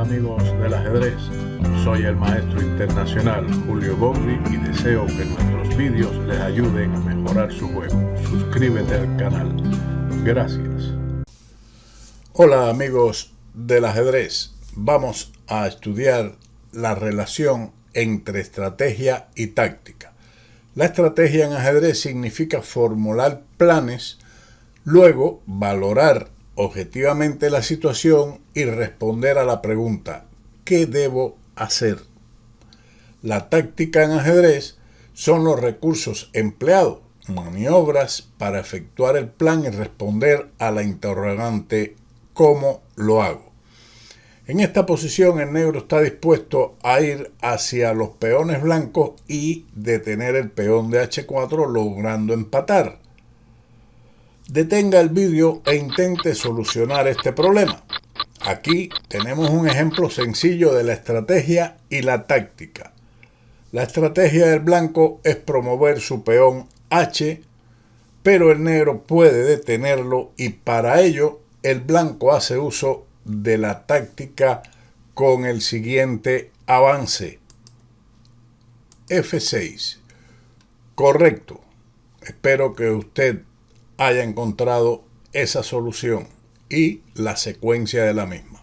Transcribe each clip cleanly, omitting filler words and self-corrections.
amigos del ajedrez, soy el maestro internacional Julio Bogli y deseo que nuestros vídeos les ayuden a mejorar su juego. Suscríbete al canal. Gracias. Hola amigos del ajedrez, vamos a estudiar la relación entre estrategia y táctica. La estrategia en ajedrez significa formular planes, luego valorar objetivamente la situación y responder a la pregunta ¿qué debo hacer? La táctica en ajedrez son los recursos empleados, maniobras para efectuar el plan y responder a la interrogante ¿cómo lo hago? En esta posición el negro está dispuesto a ir hacia los peones blancos y detener el peón de H4 logrando empatar. Detenga el vídeo e intente solucionar este problema. Aquí tenemos un ejemplo sencillo de la estrategia y la táctica. La estrategia del blanco es promover su peón H, pero el negro puede detenerlo y para ello el blanco hace uso de la táctica con el siguiente avance. F6. Correcto. Espero que usted haya encontrado esa solución y la secuencia de la misma.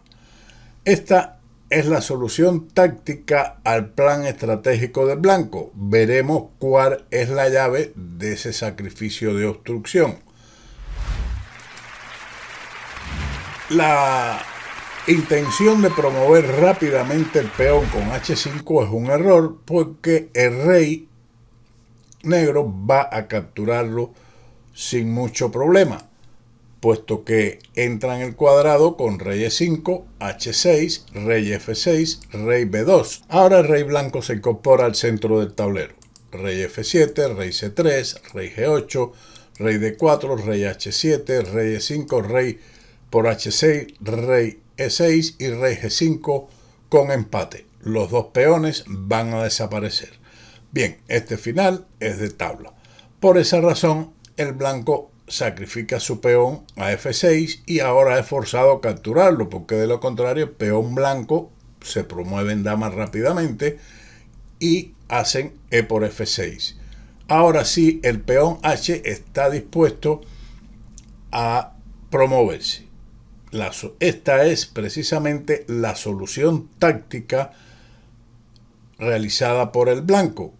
Esta es la solución táctica al plan estratégico del blanco. Veremos cuál es la llave de ese sacrificio de obstrucción. La intención de promover rápidamente el peón con H5 es un error porque el rey negro va a capturarlo sin mucho problema, puesto que entra en el cuadrado con rey E5, H6, rey F6, rey B2. Ahora el rey blanco se incorpora al centro del tablero. Rey F7, rey C3, rey G8, rey D4, rey H7, rey E5, rey por H6, rey E6 y rey G5 con empate. Los dos peones van a desaparecer. Bien, este final es de tabla. Por esa razón, el blanco sacrifica su peón a F6 y ahora es forzado a capturarlo, porque de lo contrario el peón blanco se promueve en dama rápidamente y hacen E por F6. Ahora sí, el peón H está dispuesto a promoverse. Esta es precisamente la solución táctica realizada por el blanco,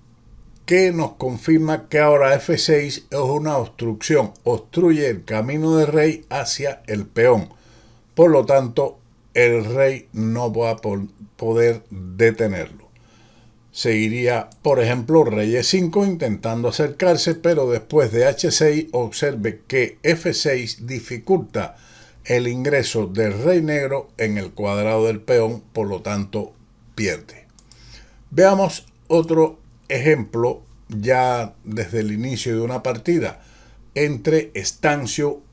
que nos confirma que ahora F6 es una obstrucción, obstruye el camino del rey hacia el peón. Por lo tanto, el rey no va a poder detenerlo. Seguiría, por ejemplo, rey E5 intentando acercarse, pero después de H6 observe que F6 dificulta el ingreso del rey negro en el cuadrado del peón, por lo tanto, pierde. Veamos otro ejemplo ya desde el inicio de una partida entre Stanciu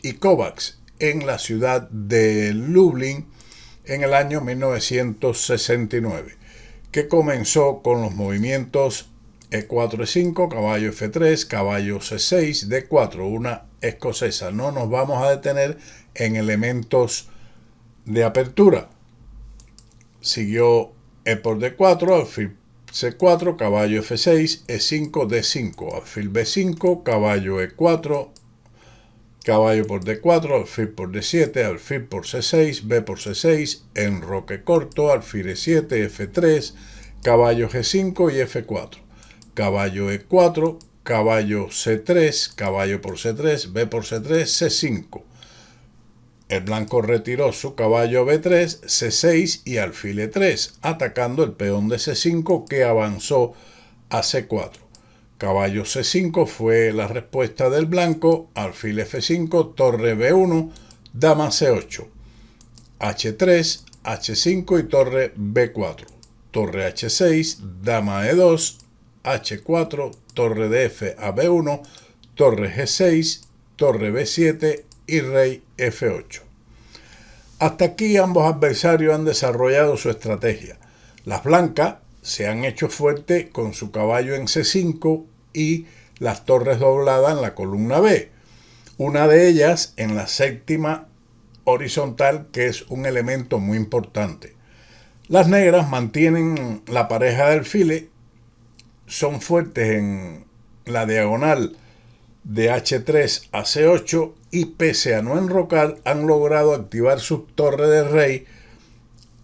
y Kovacs en la ciudad de Lublin en el año 1969, que comenzó con los movimientos E4, E5, caballo F3, caballo C6, D4, una escocesa. No nos vamos a detener en elementos de apertura. Siguió E por D4, alfil C4, caballo F6, E5, D5, alfil B5, caballo E4, caballo por D4, alfil por D7, alfil por C6, B por C6, enroque corto, alfil E7, F3, caballo G5 y F4, caballo E4, caballo C3, caballo por C3, B por C3, C5. El blanco retiró su caballo B3, C6 y alfil E3, atacando el peón de C5 que avanzó a C4. Caballo C5 fue la respuesta del blanco, alfil F5, torre B1, dama C8, H3, H5 y torre B4, torre H6, dama E2, H4, torre de F a B1, torre G6, torre B7 y rey F8. Hasta aquí ambos adversarios han desarrollado su estrategia. Las blancas se han hecho fuerte con su caballo en C5 y las torres dobladas en la columna B. Una de ellas en la séptima horizontal, que es un elemento muy importante. Las negras mantienen la pareja de alfiles, son fuertes en la diagonal de H3 a C8 y pese a no enrocar han logrado activar sus torres de rey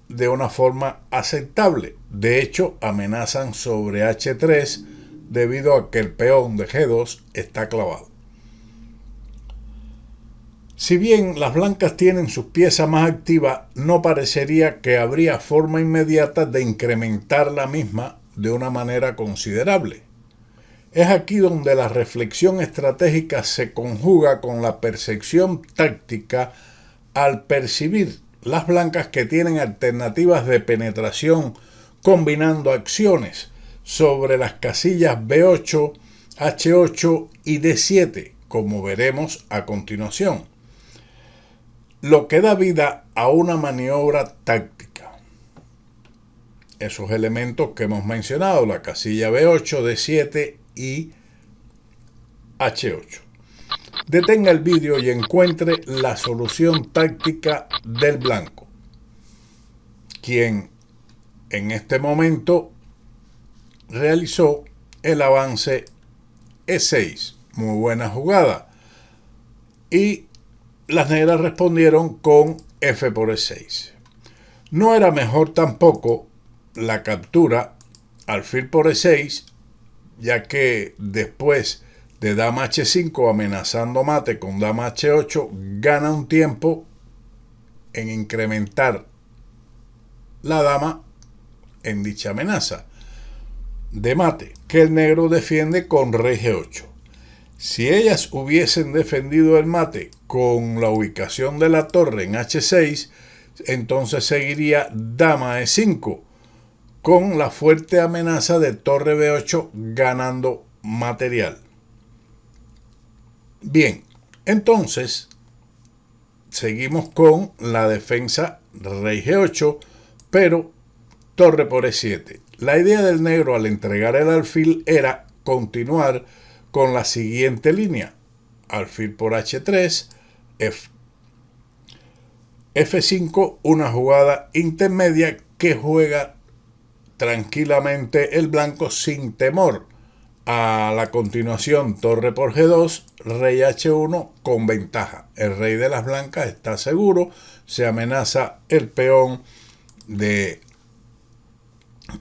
de una forma aceptable. De hecho, amenazan sobre H3 debido a que el peón de G2 está clavado. Si bien las blancas tienen sus piezas más activas, no parecería que habría forma inmediata de incrementar la misma de una manera considerable. Es aquí donde la reflexión estratégica se conjuga con la percepción táctica al percibir las blancas que tienen alternativas de penetración combinando acciones sobre las casillas B8, H8 y D7, como veremos a continuación, lo que da vida a una maniobra táctica. Esos elementos que hemos mencionado, la casilla B8, D7 y H8. Detenga el vídeo y encuentre la solución táctica del blanco, quien en este momento realizó el avance E6. Muy buena jugada. Y las negras respondieron con F por E6. No era mejor tampoco la captura alfil por E6, ya que después de dama H5 amenazando mate con dama H8 gana un tiempo en incrementar la dama en dicha amenaza de mate que el negro defiende con rey G8. Si ellas hubiesen defendido el mate con la ubicación de la torre en H6, entonces seguiría dama E5 con la fuerte amenaza de torre B8 ganando material. Bien, entonces seguimos con la defensa rey G8, pero torre por E7. La idea del negro al entregar el alfil era continuar con la siguiente línea: alfil por H3, F5, una jugada intermedia que juega tranquilamente el blanco sin temor a la continuación torre por G2, rey H1 con ventaja. El rey de las blancas está seguro, se amenaza el peón de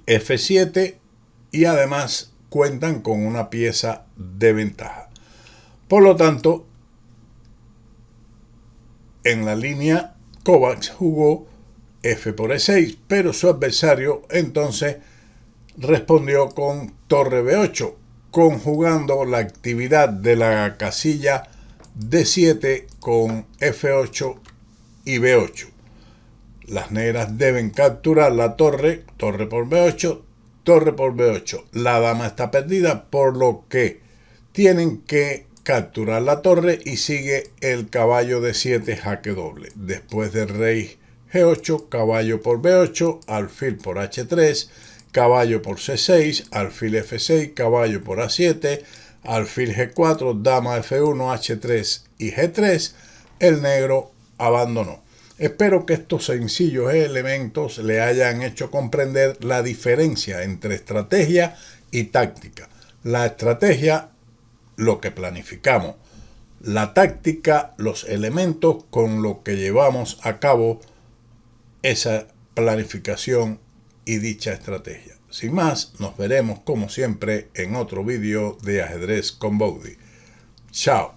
F7 y además cuentan con una pieza de ventaja. Por lo tanto, en la línea Kovacs jugó F por E6, pero su adversario entonces respondió con torre B8, conjugando la actividad de la casilla D7 con F8 y B8. Las negras deben capturar la torre, torre por B8, torre por B8. La dama está perdida, por lo que tienen que capturar la torre y sigue el caballo D7 jaque doble. Después del rey G8, caballo por B8, alfil por H3, caballo por C6, alfil F6, caballo por A7, alfil G4, dama F1, H3 y G3, el negro abandonó. Espero que estos sencillos elementos le hayan hecho comprender la diferencia entre estrategia y táctica. La estrategia, lo que planificamos. La táctica, los elementos con los que llevamos a cabo esa planificación y dicha estrategia. Sin más, nos veremos como siempre en otro vídeo de Ajedrez con Bowdy. Chao.